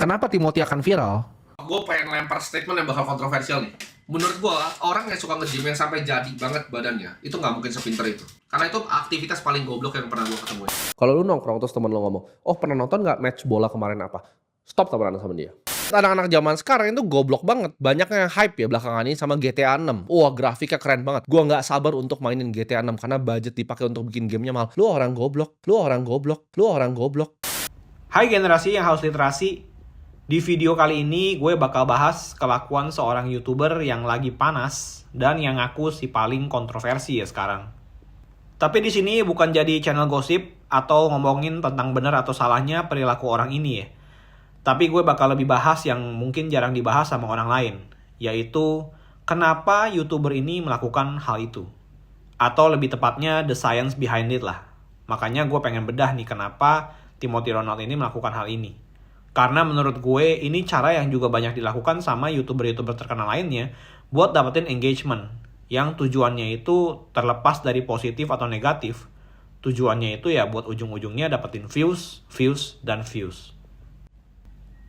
Kenapa Timothy akan viral? Gue pengen lempar statement yang bakal kontroversial nih. Menurut gue, orang yang suka nge-gym yang sampai jadi banget badannya, itu nggak mungkin sepinter itu. Karena itu aktivitas paling goblok yang pernah gue ketemu. Kalau lu nongkrong terus temen lu ngomong, oh pernah nonton nggak match bola kemarin apa? Stop temenan sama dia. Anak-anak zaman sekarang itu goblok banget. Banyak yang hype ya belakangan ini sama GTA 6. Wah grafiknya keren banget. Gua nggak sabar untuk mainin GTA 6 karena budget dipakai untuk bikin gamenya mahal. Lu orang goblok, lu orang goblok, lu orang goblok. Hai generasi yang haus literasi. Di video kali ini gue bakal bahas kelakuan seorang YouTuber yang lagi panas dan yang ngaku si paling kontroversi ya sekarang. Tapi di sini bukan jadi channel gosip atau ngomongin tentang benar atau salahnya perilaku orang ini ya. Tapi gue bakal lebih bahas yang mungkin jarang dibahas sama orang lain, yaitu kenapa YouTuber ini melakukan hal itu. Atau lebih tepatnya the science behind it lah. Makanya gue pengen bedah nih kenapa Timothy Ronald ini melakukan hal ini. Karena menurut gue ini cara yang juga banyak dilakukan sama YouTuber-YouTuber terkenal lainnya buat dapetin engagement. Yang tujuannya itu terlepas dari positif atau negatif. Tujuannya itu ya buat ujung-ujungnya dapetin views, dan views.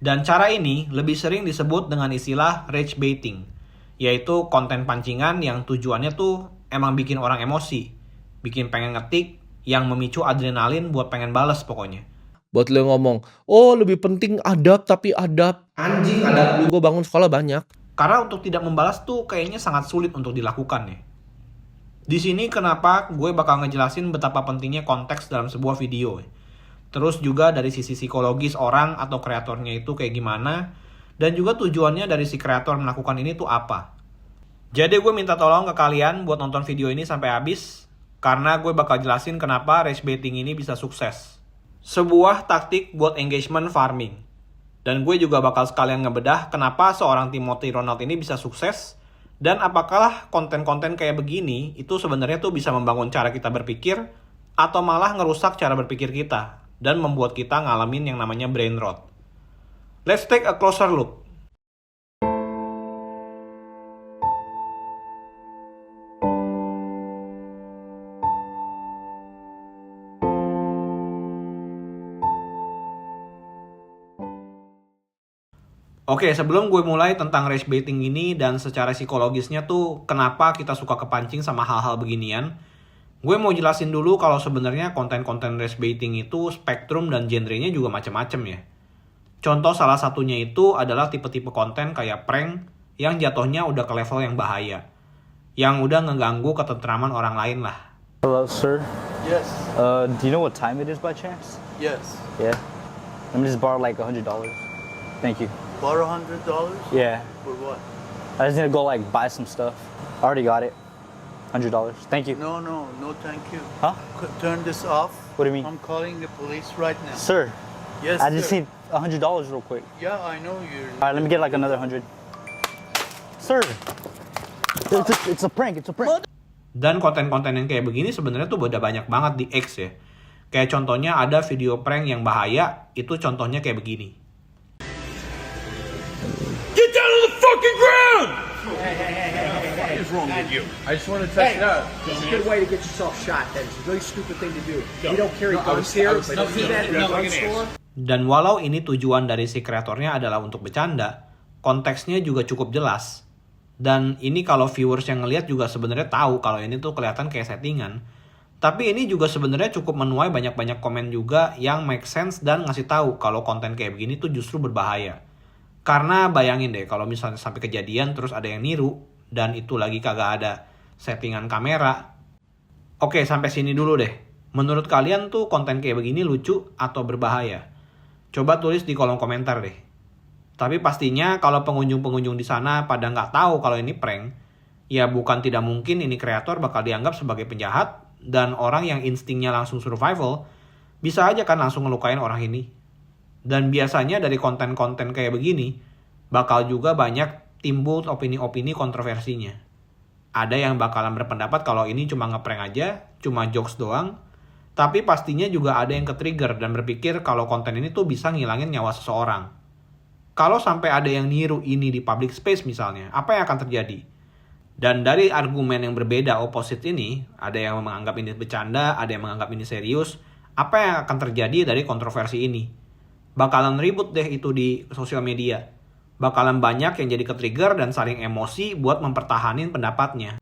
Dan cara ini lebih sering disebut dengan istilah rage baiting. Yaitu konten pancingan yang tujuannya tuh emang bikin orang emosi. Bikin pengen ngetik yang memicu adrenalin buat pengen bales pokoknya. Buat lu ngomong, oh lebih penting adab tapi adab. Anjing adab lu. Gue bangun sekolah banyak. Karena untuk tidak membalas tuh kayaknya sangat sulit untuk dilakukan ya. Di sini kenapa gue bakal ngejelasin betapa pentingnya konteks dalam sebuah video. Terus juga dari sisi psikologis orang atau kreatornya itu kayak gimana. Dan juga tujuannya dari si kreator melakukan ini tuh apa. Jadi gue minta tolong ke kalian buat nonton video ini sampai habis. Karena gue bakal jelasin kenapa rage baiting ini bisa sukses. Sebuah taktik buat engagement farming. Dan gue juga bakal sekalian ngebedah kenapa seorang Timothy Ronald ini bisa sukses. Dan apakah konten-konten kayak begini itu sebenarnya tuh bisa membangun cara kita berpikir atau malah ngerusak cara berpikir kita dan membuat kita ngalamin yang namanya brain rot. Let's take a closer look. Oke, sebelum gue mulai tentang rage baiting ini dan secara psikologisnya tuh kenapa kita suka kepancing sama hal-hal beginian, gue mau jelasin dulu kalau sebenarnya konten-konten rage baiting itu spektrum dan genrenya juga macam-macam ya. Contoh salah satunya itu adalah tipe-tipe konten kayak prank yang jatuhnya udah ke level yang bahaya. Yang udah ngeganggu ketentraman orang lain lah. Hello, sir. Yes. Do you know what time it is by chance? Yes. Yeah. Let me just borrow like $100. Thank you. Borrow $100? Yeah. For what? I just need to go like buy some stuff. I already got it. $100. Thank you. No, thank you. Huh? Turn this off. What do you mean? I'm calling the police right now. Sir, Yes, I just sir. need $100 real quick. Yeah, I know you're... All right, let me get like another 100. Sir, it's a prank. It's a prank. Dan konten-konten yang kayak begini sebenarnya tuh udah banyak banget di X ya. Kayak contohnya ada video prank yang bahaya, itu contohnya kayak begini. Get down on the fucking ground! What is wrong with you? I just want to test it out. It's a good way to get yourself shot. That is a really stupid thing to do. We don't carry guns here, but if you do that in a gun store... Dan walau ini tujuan dari si kreatornya adalah untuk bercanda, konteksnya juga cukup jelas. Dan ini kalau viewers yang ngelihat juga sebenarnya tahu kalau ini tuh kelihatan kayak settingan. Tapi ini juga sebenarnya cukup menuai banyak-banyak komen juga yang make sense dan ngasih tahu kalau konten kayak begini tuh justru berbahaya. Karena bayangin deh kalau misalnya sampai kejadian terus ada yang niru dan itu lagi kagak ada settingan kamera. Oke, sampai sini dulu deh. Menurut kalian tuh konten kayak begini lucu atau berbahaya? Coba tulis di kolom komentar deh. Tapi pastinya kalau pengunjung-pengunjung di sana pada nggak tahu kalau ini prank, ya bukan tidak mungkin ini kreator bakal dianggap sebagai penjahat dan orang yang instingnya langsung survival bisa aja kan langsung ngelukain orang ini. Dan biasanya dari konten-konten kayak begini bakal juga banyak timbul opini-opini kontroversinya. Ada yang bakalan berpendapat kalau ini cuma ngeprank aja, cuma jokes doang. Tapi pastinya juga ada yang ke-trigger dan berpikir kalau konten ini tuh bisa ngilangin nyawa seseorang. Kalau sampai ada yang niru ini di public space misalnya, apa yang akan terjadi? Dan dari argumen yang berbeda opposite ini, ada yang menganggap ini bercanda, ada yang menganggap ini serius. Apa yang akan terjadi dari kontroversi ini? bakalan ribut deh itu di sosial media. Bakalan banyak yang jadi ke-trigger dan saling emosi buat mempertahanin pendapatnya.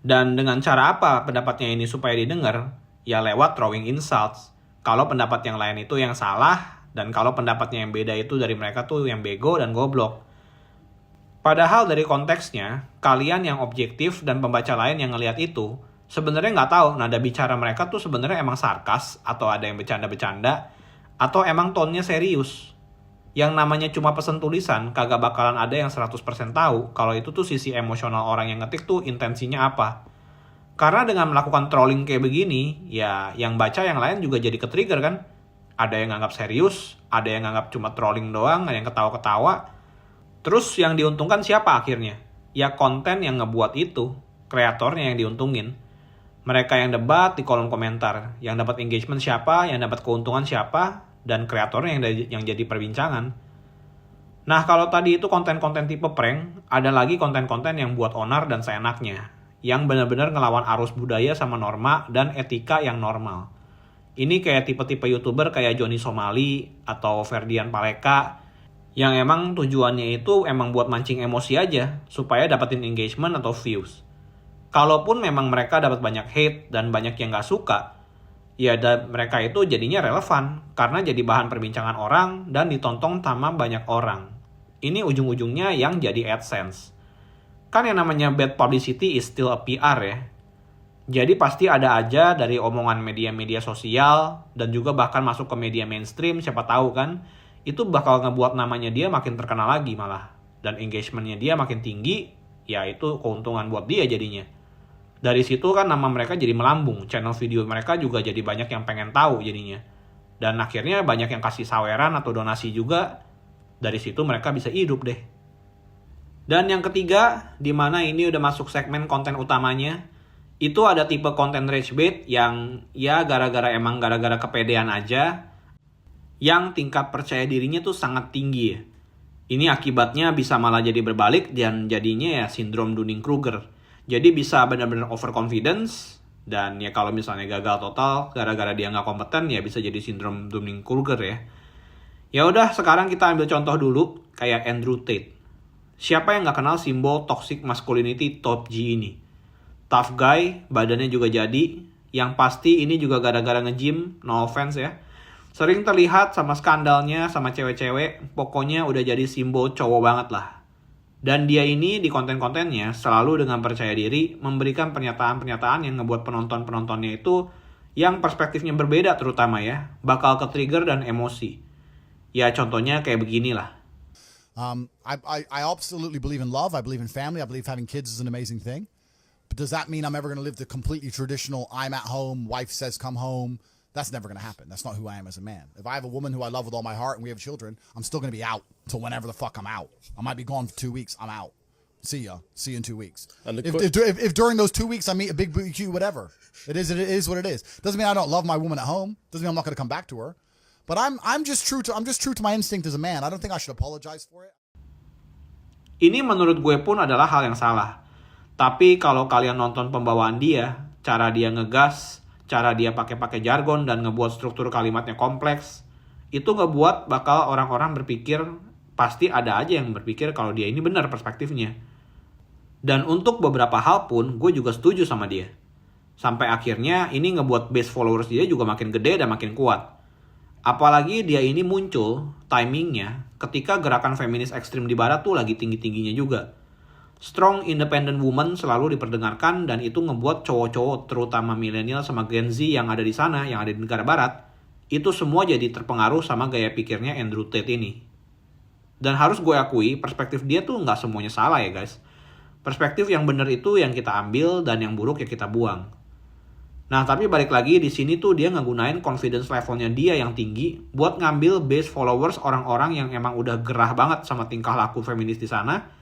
Dan dengan cara apa pendapatnya ini supaya didengar? Ya lewat throwing insults. Kalau pendapat yang lain itu yang salah, dan kalau pendapatnya yang beda itu dari mereka tuh yang bego dan goblok. Padahal dari konteksnya, kalian yang objektif dan pembaca lain yang ngelihat itu, sebenarnya nggak tahu nada bicara mereka tuh sebenarnya emang sarkas, atau ada yang bercanda-bercanda, atau emang tone-nya serius. Yang namanya cuma pesan tulisan, kagak bakalan ada yang 100% tahu kalau itu tuh sisi emosional orang yang ngetik tuh intensinya apa. Karena dengan melakukan trolling kayak begini, ya yang baca yang lain juga jadi ke-trigger kan. Ada yang nganggap serius, ada yang nganggap cuma trolling doang, ada yang ketawa-ketawa. Terus yang diuntungkan siapa akhirnya? Ya konten yang ngebuat itu, kreatornya yang diuntungin. Mereka yang debat di kolom komentar, yang dapat engagement siapa, yang dapat keuntungan siapa, dan kreatornya yang jadi perbincangan. Nah kalau tadi itu konten-konten tipe prank, ada lagi konten-konten yang buat onar dan seenaknya, yang benar-benar ngelawan arus budaya sama norma dan etika yang normal. Ini kayak tipe-tipe YouTuber kayak Johnny Somali atau Ferdian Paleka, yang emang tujuannya itu emang buat mancing emosi aja, supaya dapetin engagement atau views. Kalaupun memang mereka dapat banyak hate dan banyak yang gak suka, ya mereka itu jadinya relevan, karena jadi bahan perbincangan orang dan ditonton sama banyak orang. Ini ujung-ujungnya yang jadi AdSense. Kan yang namanya bad publicity is still a PR ya. Jadi pasti ada aja dari omongan media-media sosial, dan juga bahkan masuk ke media mainstream, siapa tahu kan, itu bakal ngebuat namanya dia makin terkenal lagi malah. Dan engagementnya dia makin tinggi, ya itu keuntungan buat dia jadinya. Dari situ kan nama mereka jadi melambung, channel video mereka juga jadi banyak yang pengen tahu jadinya. Dan akhirnya banyak yang kasih saweran atau donasi juga, dari situ mereka bisa hidup deh. Dan yang ketiga, di mana ini udah masuk segmen konten utamanya, itu ada tipe konten rage bait yang ya gara-gara kepedean aja, yang tingkat percaya dirinya tuh sangat tinggi ya. Ini akibatnya bisa malah jadi berbalik dan jadinya ya sindrom Dunning-Kruger. Jadi bisa benar-benar overconfidence, dan ya kalau misalnya gagal total gara-gara dia nggak kompeten ya bisa jadi sindrom Dunning-Kruger ya. Ya udah, sekarang kita ambil contoh dulu kayak Andrew Tate. Siapa yang nggak kenal simbol toxic masculinity top G ini? Tough guy, badannya juga jadi. Yang pasti ini juga gara-gara nge-gym, no offense ya. Sering terlihat sama skandalnya sama cewek-cewek, pokoknya udah jadi simbol cowok banget lah. Dan dia ini di konten-kontennya selalu dengan percaya diri memberikan pernyataan-pernyataan yang ngebuat penonton-penontonnya itu yang perspektifnya berbeda terutama ya, bakal ke-trigger dan emosi. Ya contohnya kayak beginilah. I absolutely believe in love. I believe in family. I believe having kids is an amazing thing. But does that mean I'm ever going to live the completely traditional I'm at home, wife says come home? That's never going to happen. That's not who I am as a man. If I have a woman who I love with all my heart and we have children, I'm still going to be out till whenever the fuck I'm out. I might be gone for 2 weeks. I'm out. See ya. See you in 2 weeks. And if during those 2 weeks I meet a big booty whatever, it is what it is. Doesn't mean I don't love my woman at home. Doesn't mean I'm not going to come back to her. But I'm just true to my instinct as a man. I don't think I should apologize for it. Ini menurut gue pun adalah hal yang salah. Tapi kalau kalian nonton pembawaan dia, cara dia ngegas, cara dia pakai jargon dan ngebuat struktur kalimatnya kompleks, itu ngebuat bakal orang-orang berpikir, pasti ada aja yang berpikir kalau dia ini benar perspektifnya. Dan untuk beberapa hal pun gue juga setuju sama dia. Sampai akhirnya ini ngebuat base followers dia juga makin gede dan makin kuat. Apalagi dia ini muncul timingnya ketika gerakan feminis ekstrim di barat tuh lagi tinggi-tingginya juga. Strong independent woman selalu diperdengarkan, dan itu ngebuat cowok-cowok terutama milenial sama Gen Z yang ada di sana, yang ada di negara barat, itu semua jadi terpengaruh sama gaya pikirnya Andrew Tate ini. Dan harus gue akui, perspektif dia tuh nggak semuanya salah ya guys. Perspektif yang benar itu yang kita ambil, dan yang buruk ya kita buang. Nah tapi balik lagi di sini tuh dia ngegunain confidence levelnya dia yang tinggi buat ngambil base followers orang-orang yang emang udah gerah banget sama tingkah laku feminis di sana.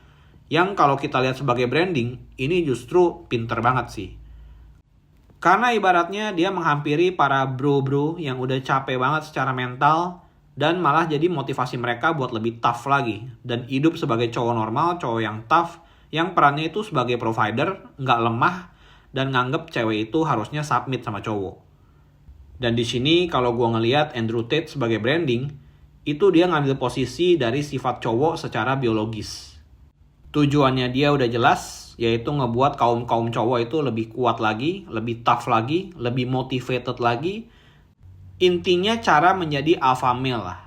Yang kalau kita lihat sebagai branding, ini justru pinter banget sih. Karena ibaratnya dia menghampiri para bro-bro yang udah capek banget secara mental, dan malah jadi motivasi mereka buat lebih tough lagi, dan hidup sebagai cowok normal, cowok yang tough, yang perannya itu sebagai provider, nggak lemah, dan nganggep cewek itu harusnya submit sama cowok. Dan di sini kalau gue ngelihat Andrew Tate sebagai branding, itu dia ngambil posisi dari sifat cowok secara biologis. Tujuannya dia udah jelas, yaitu ngebuat kaum-kaum cowok itu lebih kuat lagi, lebih tough lagi, lebih motivated lagi. Intinya cara menjadi alpha male lah.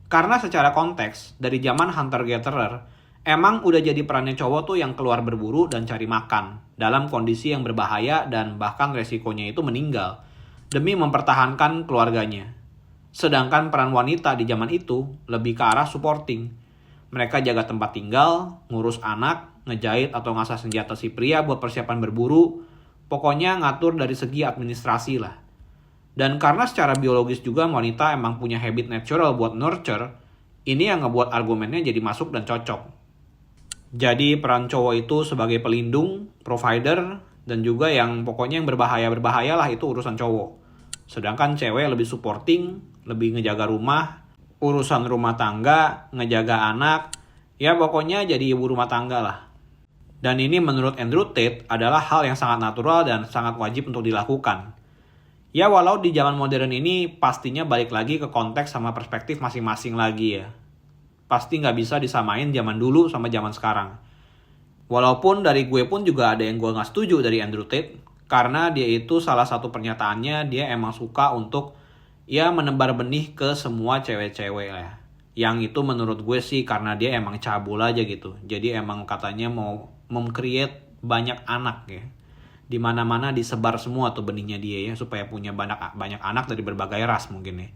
Karena secara konteks, dari zaman hunter-gatherer, emang udah jadi perannya cowok tuh yang keluar berburu dan cari makan, dalam kondisi yang berbahaya dan bahkan resikonya itu meninggal, demi mempertahankan keluarganya. Sedangkan peran wanita di zaman itu lebih ke arah supporting. Mereka jaga tempat tinggal, ngurus anak, ngejahit atau ngasah senjata si pria buat persiapan berburu, pokoknya ngatur dari segi administrasi lah. Dan karena secara biologis juga wanita emang punya habit natural buat nurture, ini yang ngebuat argumennya jadi masuk dan cocok. Jadi peran cowok itu sebagai pelindung, provider, dan juga yang pokoknya yang berbahaya lah itu urusan cowok. Sedangkan cewek lebih supporting, lebih ngejaga rumah, urusan rumah tangga, ngejaga anak, ya pokoknya jadi ibu rumah tangga lah. Dan ini menurut Andrew Tate adalah hal yang sangat natural dan sangat wajib untuk dilakukan. Ya walau di zaman modern ini pastinya balik lagi ke konteks sama perspektif masing-masing lagi ya. Pasti nggak bisa disamain zaman dulu sama zaman sekarang. Walaupun dari gue pun juga ada yang gue nggak setuju dari Andrew Tate, karena dia itu salah satu pernyataannya dia emang suka untuk ya menebar benih ke semua cewek-cewek lah. Yang itu menurut gue sih karena dia emang cabul aja gitu. Jadi emang katanya mau mem-create banyak anak ya. Di mana-mana disebar semua tuh benihnya dia ya supaya punya banyak anak dari berbagai ras mungkin ya.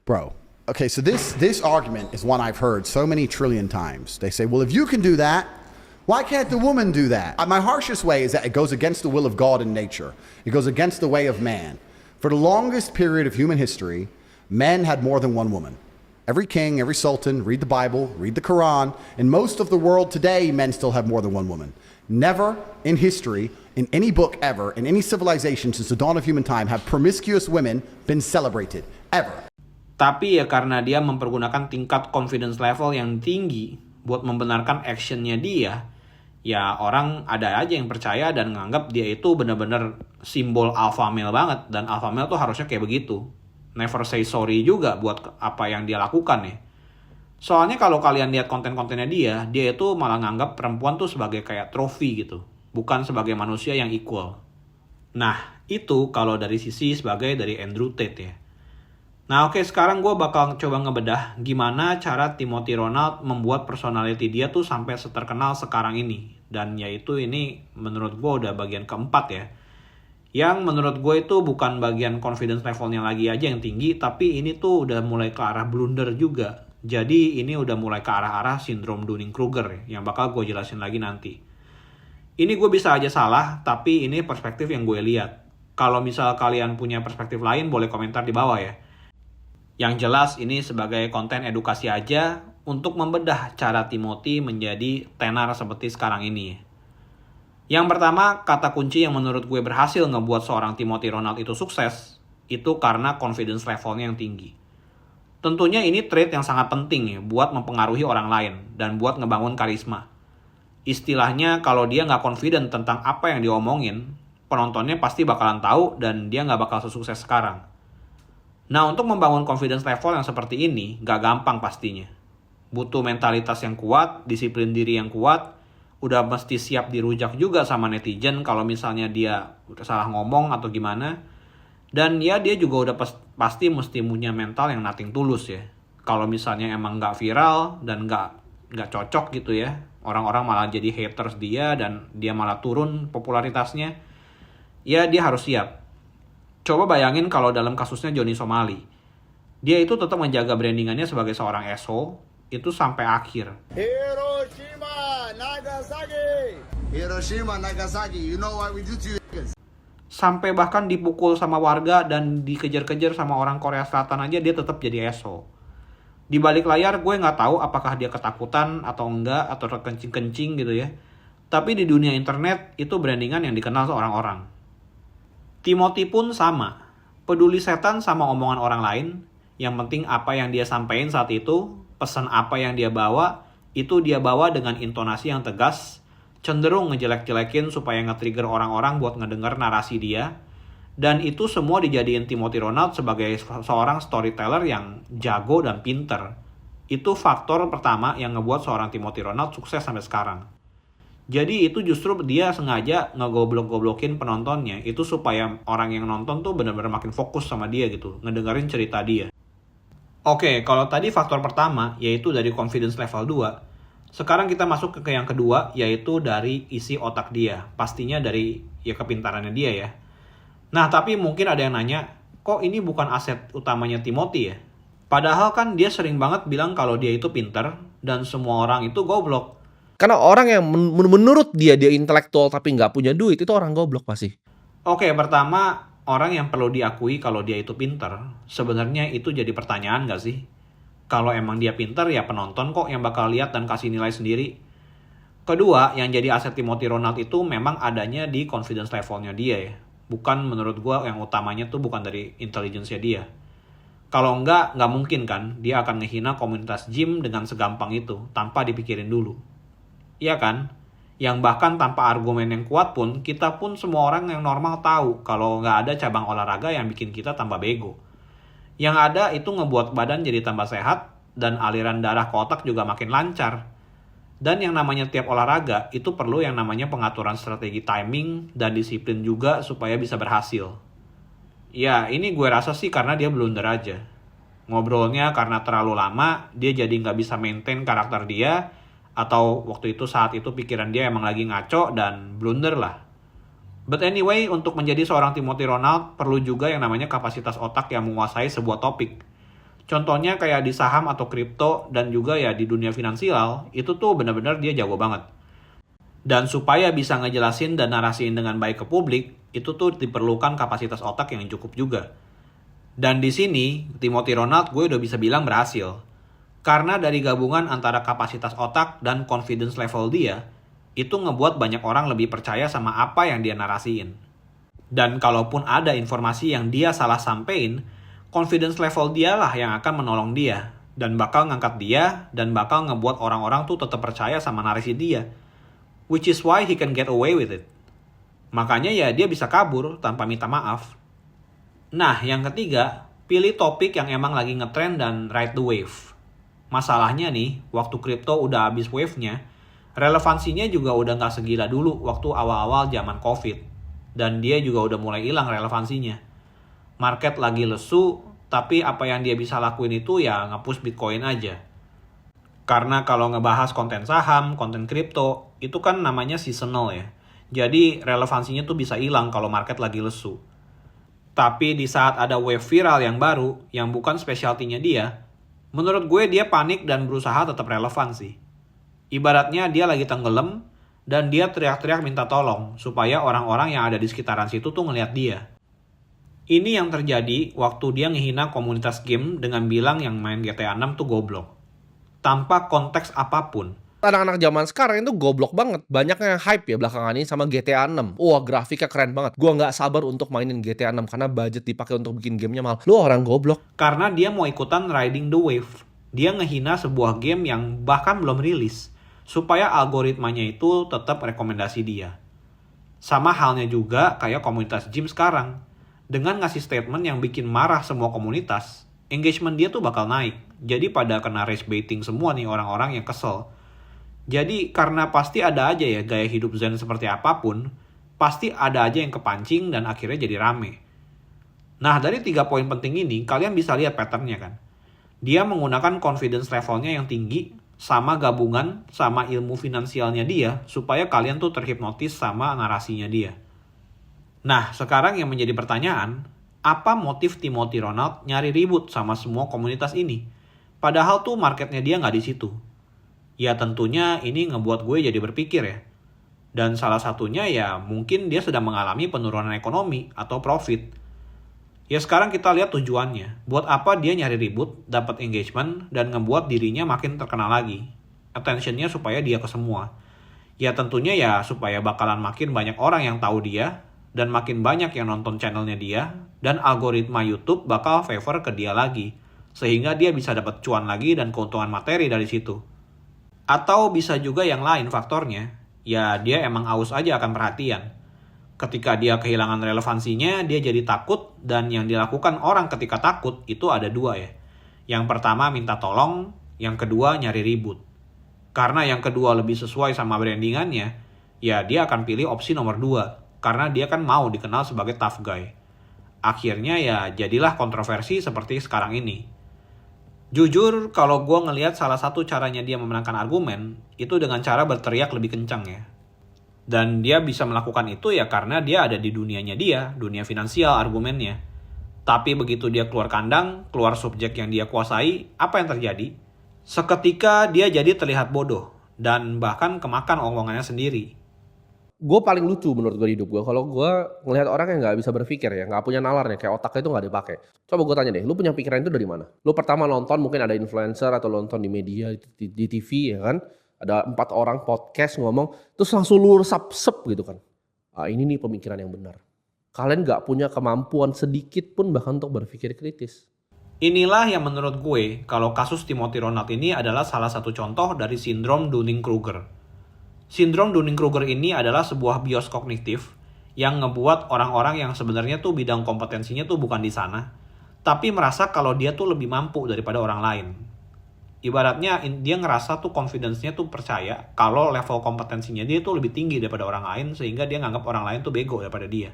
Bro, okay, so this argument is one I've heard so many trillion times. They say, well, if you can do that, why can't the woman do that? My harshest way is that it goes against the will of God and nature. It goes against the way of man. For the longest period of human history, men had more than one woman. Every king, every sultan, read the Bible, read the Quran. In most of the world today, men still have more than one woman. Never in history, in any book ever, in any civilization since the dawn of human time, have promiscuous women been celebrated. Ever. Tapi ya karena dia mempergunakan tingkat confidence level yang tinggi buat membenarkan actionnya dia, ya orang ada aja yang percaya dan nganggap dia itu benar-benar simbol alpha male banget. Dan alpha male tuh harusnya kayak begitu. Never say sorry juga buat apa yang dia lakukan ya. Soalnya kalau kalian lihat konten-kontennya dia itu malah nganggap perempuan tuh sebagai kayak trofi gitu. Bukan sebagai manusia yang equal. Nah, itu kalau dari sisi sebagai dari Andrew Tate ya. Nah oke, sekarang gue bakal coba ngebedah gimana cara Timothy Ronald membuat personality dia tuh sampai seterkenal sekarang ini. Dan yaitu ini menurut gue udah bagian keempat ya. Yang menurut gue itu bukan bagian confidence levelnya lagi aja yang tinggi, tapi ini tuh udah mulai ke arah blunder juga. Jadi ini udah mulai ke arah-arah sindrom Dunning-Kruger yang bakal gue jelasin lagi nanti. Ini gue bisa aja salah, tapi ini perspektif yang gue lihat. Kalau misal kalian punya perspektif lain, boleh komentar di bawah ya. Yang jelas ini sebagai konten edukasi aja untuk membedah cara Timothy menjadi tenar seperti sekarang ini. Yang pertama, kata kunci yang menurut gue berhasil ngebuat seorang Timothy Ronald itu sukses, itu karena confidence levelnya yang tinggi. Tentunya ini trait yang sangat penting ya buat mempengaruhi orang lain dan buat ngebangun karisma. Istilahnya kalau dia nggak confident tentang apa yang diomongin, penontonnya pasti bakalan tahu dan dia nggak bakal sesukses sekarang. Nah untuk membangun confidence level yang seperti ini nggak gampang pastinya. Butuh mentalitas yang kuat, disiplin diri yang kuat, udah mesti siap dirujak juga sama netizen kalau misalnya dia salah ngomong atau gimana. Dan ya dia juga udah pasti mesti punya mental yang nothing tulus ya. Kalau misalnya emang nggak viral dan nggak cocok gitu ya, orang-orang malah jadi haters dia dan dia malah turun popularitasnya, ya dia harus siap. Coba bayangin kalau dalam kasusnya Johnny Somali, dia itu tetap menjaga brandingannya sebagai seorang asshole itu sampai akhir. Hiroshima, Nagasaki, you know what we do to you? Sampai bahkan dipukul sama warga dan dikejar-kejar sama orang Korea Selatan aja dia tetap jadi asshole. Di balik layar gue nggak tahu apakah dia ketakutan atau enggak atau kencing-kencing gitu ya. Tapi di dunia internet itu brandingan yang dikenal seorang orang. Timothy pun sama. Peduli setan sama omongan orang lain. Yang penting apa yang dia sampaikan saat itu, pesan apa yang dia bawa, itu dia bawa dengan intonasi yang tegas, cenderung ngejelek-jelekin supaya nge-trigger orang-orang buat ngedenger narasi dia. Dan itu semua dijadiin Timothy Ronald sebagai seorang storyteller yang jago dan pinter. Itu faktor pertama yang ngebuat seorang Timothy Ronald sukses sampai sekarang. Jadi itu justru dia sengaja ngegoblok-goblokin penontonnya. Itu supaya orang yang nonton tuh benar-benar makin fokus sama dia gitu, ngedengerin cerita dia. Oke, kalau tadi faktor pertama, yaitu dari confidence level 2. Sekarang kita masuk ke yang kedua, yaitu dari isi otak dia. Pastinya dari ya kepintarannya dia ya. Nah, tapi mungkin ada yang nanya, kok ini bukan aset utamanya Timothy ya? Padahal kan dia sering banget bilang kalau dia itu pinter, dan semua orang itu goblok. Karena orang yang menurut dia intelektual tapi nggak punya duit, itu orang goblok pasti. Oke, pertama, orang yang perlu diakui kalau dia itu pinter, sebenarnya itu jadi pertanyaan nggak sih? Kalau emang dia pinter, ya penonton kok yang bakal lihat dan kasih nilai sendiri. Kedua, yang jadi aset Timothy Ronald itu memang adanya di confidence levelnya dia ya. Bukan menurut gua yang utamanya tuh bukan dari intelligence-nya dia. Kalau nggak mungkin kan dia akan ngehina komunitas gym dengan segampang itu, tanpa dipikirin dulu. Iya kan? Yang bahkan tanpa argumen yang kuat pun, kita pun semua orang yang normal tahu kalau nggak ada cabang olahraga yang bikin kita tambah bego. Yang ada itu ngebuat badan jadi tambah sehat, dan aliran darah ke otak juga makin lancar. Dan yang namanya tiap olahraga, itu perlu yang namanya pengaturan strategi timing dan disiplin juga supaya bisa berhasil. Ya, ini gue rasa sih karena dia blunder aja. Ngobrolnya karena terlalu lama, dia jadi nggak bisa maintain karakter dia, atau waktu itu saat itu pikiran dia emang lagi ngaco dan blunder lah. But anyway, untuk menjadi seorang Timothy Ronald, perlu juga yang namanya kapasitas otak yang menguasai sebuah topik. Contohnya kayak di saham atau kripto, dan juga ya di dunia finansial, itu tuh benar-benar dia jago banget. Dan supaya bisa ngejelasin dan narasiin dengan baik ke publik, itu tuh diperlukan kapasitas otak yang cukup juga. Dan di sini, Timothy Ronald gue udah bisa bilang berhasil. Karena dari gabungan antara kapasitas otak dan confidence level dia, itu ngebuat banyak orang lebih percaya sama apa yang dia narasiin. Dan kalaupun ada informasi yang dia salah sampein, confidence level dia lah yang akan menolong dia, dan bakal ngangkat dia, dan bakal ngebuat orang-orang tuh tetap percaya sama narasi dia. Which is why he can get away with it. Makanya ya dia bisa kabur tanpa minta maaf. Nah, yang ketiga, pilih topik yang emang lagi ngetrend dan ride the wave. Masalahnya nih, waktu kripto udah habis wave-nya, relevansinya juga udah gak segila dulu waktu awal-awal zaman COVID. Dan dia juga udah mulai hilang relevansinya. Market lagi lesu, tapi apa yang dia bisa lakuin itu ya nge-push Bitcoin aja. Karena kalau ngebahas konten saham, konten kripto, itu kan namanya seasonal ya. Jadi relevansinya tuh bisa hilang kalau market lagi lesu. Tapi di saat ada wave viral yang baru, yang bukan specialty-nya dia, menurut gue dia panik dan berusaha tetap relevan sih. Ibaratnya dia lagi tenggelam, dan dia teriak-teriak minta tolong, supaya orang-orang yang ada di sekitaran situ tuh ngeliat dia. Ini yang terjadi waktu dia ngehina komunitas game dengan bilang yang main GTA 6 tuh goblok. Tanpa konteks apapun. Anak-anak zaman sekarang itu goblok banget. Banyak yang hype ya belakangan ini sama GTA 6. Wah, grafiknya keren banget. Gua nggak sabar untuk mainin GTA 6 karena budget dipakai untuk bikin gamenya mahal. Lu orang goblok. Karena dia mau ikutan riding the wave. Dia ngehina sebuah game yang bahkan belum rilis, supaya algoritmanya itu tetap rekomendasi dia. Sama halnya juga kayak komunitas gym sekarang. Dengan ngasih statement yang bikin marah semua komunitas, engagement dia tuh bakal naik. Jadi pada kena race baiting semua nih orang-orang yang kesel. Jadi karena pasti ada aja ya gaya hidup zen seperti apapun, pasti ada aja yang kepancing dan akhirnya jadi rame. Nah, dari 3 poin penting ini, kalian bisa lihat patternnya kan. Dia menggunakan confidence levelnya yang tinggi, sama gabungan sama ilmu finansialnya dia, supaya kalian tuh terhipnotis sama narasinya dia. Nah, sekarang yang menjadi pertanyaan, apa motif Timothy Ronald nyari ribut sama semua komunitas ini? Padahal tuh marketnya dia nggak di situ. Ya tentunya ini ngebuat gue jadi berpikir ya. Dan salah satunya ya mungkin dia sedang mengalami penurunan ekonomi atau profit. Ya sekarang kita lihat tujuannya. Buat apa dia nyari ribut, dapat engagement, dan ngebuat dirinya makin terkenal lagi. Attentionnya supaya dia ke semua. Ya tentunya ya supaya bakalan makin banyak orang yang tahu dia, dan makin banyak yang nonton channelnya dia, dan algoritma YouTube bakal favor ke dia lagi. Sehingga dia bisa dapat cuan lagi dan keuntungan materi dari situ. Atau bisa juga yang lain faktornya, ya dia emang aus aja akan perhatian. Ketika dia kehilangan relevansinya, dia jadi takut, dan yang dilakukan orang ketika takut itu ada dua ya. Yang pertama minta tolong, yang kedua nyari ribut. Karena yang kedua lebih sesuai sama brandingannya, ya dia akan pilih opsi nomor 2, karena dia kan mau dikenal sebagai tough guy. Akhirnya ya jadilah kontroversi seperti sekarang ini. Jujur, kalau gue ngelihat salah satu caranya dia memenangkan argumen, itu dengan cara berteriak lebih kencang ya. Dan dia bisa melakukan itu ya karena dia ada di dunianya dia, dunia finansial argumennya. Tapi begitu dia keluar kandang, keluar subjek yang dia kuasai, apa yang terjadi? Seketika dia jadi terlihat bodoh, dan bahkan kemakan omongannya sendiri. Gue paling lucu menurut gue di hidup gue kalau gue ngelihat orang yang nggak bisa berpikir ya, nggak punya nalarnya, kayak otaknya itu nggak dipakai. Coba gue tanya deh, lu punya pikiran itu dari mana? Lu pertama nonton mungkin ada influencer atau nonton di media, di TV ya kan? Ada 4 orang podcast ngomong, terus langsung lu resap-sep gitu kan. Ini nih pemikiran yang benar. Kalian gak punya kemampuan sedikit pun bahkan untuk berpikir kritis. Inilah yang menurut gue, kalau kasus Timothy Ronald ini adalah salah satu contoh dari sindrom Dunning-Kruger. Sindrom Dunning-Kruger ini adalah sebuah bias kognitif yang ngebuat orang-orang yang sebenarnya tuh bidang kompetensinya tuh bukan di sana, tapi merasa kalau dia tuh lebih mampu daripada orang lain. Ibaratnya dia ngerasa tuh confidence-nya tuh percaya kalau level kompetensinya dia tuh lebih tinggi daripada orang lain, sehingga dia nganggap orang lain tuh bego daripada dia.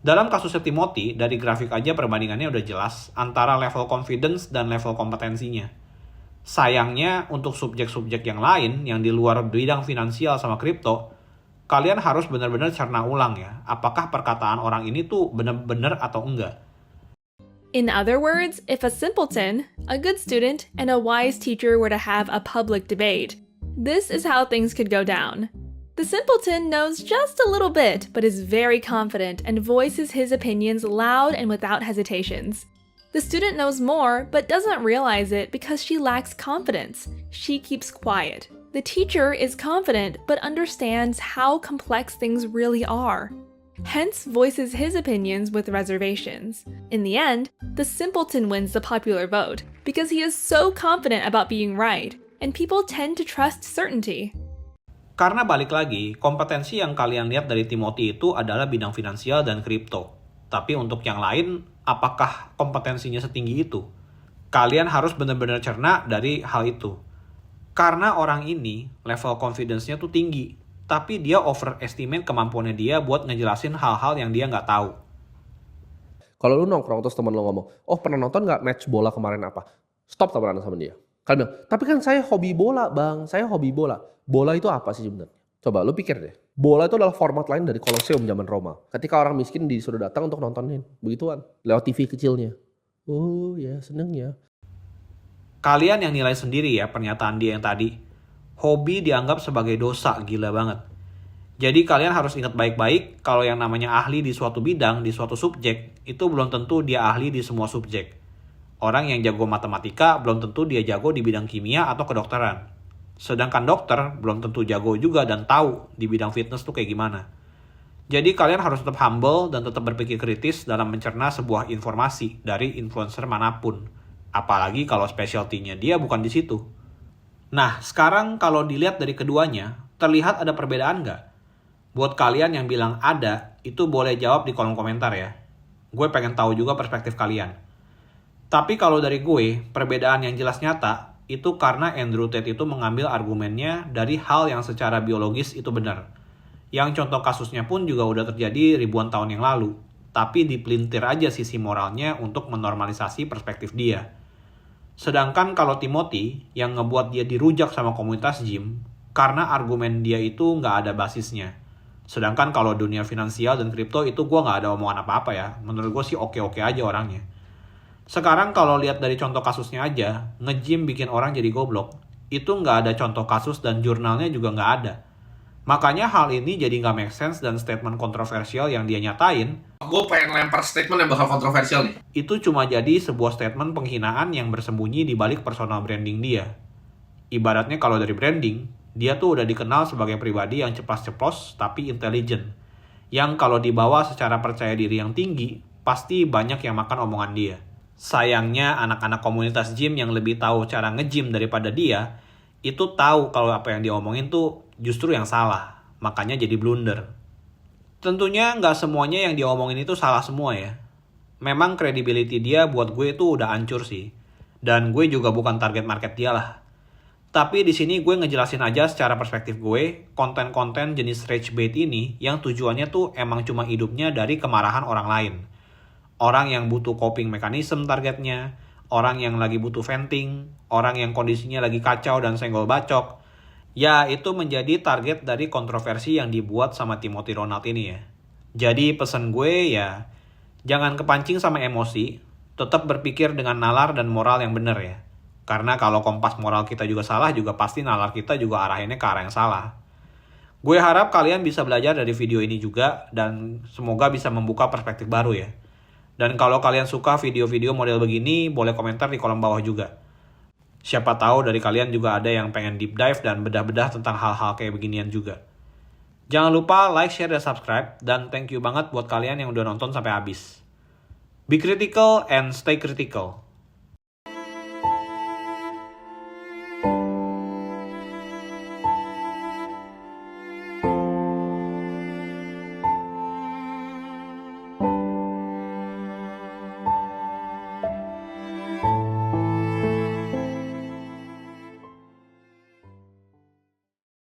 Dalam kasusnya Timothy, dari grafik aja perbandingannya udah jelas antara level confidence dan level kompetensinya. Sayangnya untuk subjek-subjek yang lain yang di luar bidang finansial sama kripto, kalian harus benar-benar cerna ulang ya, apakah perkataan orang ini tuh benar-benar atau enggak. In other words, if a simpleton, a good student, and a wise teacher were to have a public debate, this is how things could go down. The simpleton knows just a little bit, but is very confident and voices his opinions loud and without hesitations. The student knows more, but doesn't realize it because she lacks confidence. She keeps quiet. The teacher is confident, but understands how complex things really are. Hence voices his opinions with reservations. In the end, the simpleton wins the popular vote because he is so confident about being right, and people tend to trust certainty. Karena balik lagi, kompetensi yang kalian lihat dari Timothy itu adalah bidang finansial dan kripto. Tapi untuk yang lain, apakah kompetensinya setinggi itu? Kalian harus benar-benar cerna dari hal itu. Karena orang ini level confidence-nya tuh tinggi, tapi dia overestimate kemampuannya dia buat ngejelasin hal-hal yang dia nggak tahu. Kalau lu nongkrong terus teman lu ngomong, oh pernah nonton nggak match bola kemarin apa? Stop temenan sama dia. Kalian bilang, tapi kan saya hobi bola bang, saya hobi bola. Bola itu apa sih sebenarnya? Coba lu pikir deh. Bola itu adalah format lain dari Colosseum zaman Roma. Ketika orang miskin disuruh datang untuk nontonin. Begituan. Lewat TV kecilnya. Oh ya seneng ya. Kalian yang nilai sendiri ya pernyataan dia yang tadi. Hobi dianggap sebagai dosa, gila banget. Jadi kalian harus ingat baik-baik kalau yang namanya ahli di suatu bidang, di suatu subjek, itu belum tentu dia ahli di semua subjek. Orang yang jago matematika belum tentu dia jago di bidang kimia atau kedokteran. Sedangkan dokter belum tentu jago juga dan tahu di bidang fitness tuh kayak gimana. Jadi kalian harus tetap humble dan tetap berpikir kritis dalam mencerna sebuah informasi dari influencer manapun. Apalagi kalau specialty-nya dia bukan di situ. Nah, sekarang kalau dilihat dari keduanya, terlihat ada perbedaan nggak? Buat kalian yang bilang ada, itu boleh jawab di kolom komentar ya. Gue pengen tahu juga perspektif kalian. Tapi kalau dari gue, perbedaan yang jelas nyata, itu karena Andrew Tate itu mengambil argumennya dari hal yang secara biologis itu benar. Yang contoh kasusnya pun juga udah terjadi ribuan tahun yang lalu. Tapi dipelintir aja sisi moralnya untuk menormalisasi perspektif dia. Sedangkan kalau Timothy, yang ngebuat dia dirujak sama komunitas gym, karena argumen dia itu nggak ada basisnya. Sedangkan kalau dunia finansial dan kripto itu gue nggak ada omongan apa-apa ya. Menurut gue sih oke-oke aja orangnya. Sekarang kalau lihat dari contoh kasusnya aja, nge-gym bikin orang jadi goblok, itu nggak ada contoh kasus dan jurnalnya juga nggak ada. Makanya hal ini jadi nggak make sense dan statement kontroversial yang dia nyatain, gue pengen lempar statement yang bakal kontroversial nih. Itu cuma jadi sebuah statement penghinaan yang bersembunyi di balik personal branding dia. Ibaratnya kalau dari branding, dia tuh udah dikenal sebagai pribadi yang ceplas-ceplos tapi intelligent. Yang kalau dibawa secara percaya diri yang tinggi, pasti banyak yang makan omongan dia. Sayangnya anak-anak komunitas gym yang lebih tahu cara nge-gym daripada dia, itu tahu kalau apa yang dia omongin tuh justru yang salah. Makanya jadi blunder. Tentunya nggak semuanya yang dia omongin itu salah semua ya. Memang credibility dia buat gue itu udah hancur sih. Dan gue juga bukan target market dia lah. Tapi di sini gue ngejelasin aja secara perspektif gue, konten-konten jenis rage bait ini yang tujuannya tuh emang cuma hidupnya dari kemarahan orang lain. Orang yang butuh coping mechanism targetnya, orang yang lagi butuh venting, orang yang kondisinya lagi kacau dan senggol bacok. Ya, itu menjadi target dari kontroversi yang dibuat sama Timothy Ronald ini ya. Jadi pesan gue ya, jangan kepancing sama emosi, tetap berpikir dengan nalar dan moral yang benar ya. Karena kalau kompas moral kita juga salah, juga pasti nalar kita juga arahinnya ke arah yang salah. Gue harap kalian bisa belajar dari video ini juga, dan semoga bisa membuka perspektif baru ya. Dan kalau kalian suka video-video model begini, boleh komentar di kolom bawah juga. Siapa tahu dari kalian juga ada yang pengen deep dive dan bedah-bedah tentang hal-hal kayak beginian juga. Jangan lupa like, share, dan subscribe. Dan thank you banget buat kalian yang udah nonton sampai habis. Be critical and stay critical.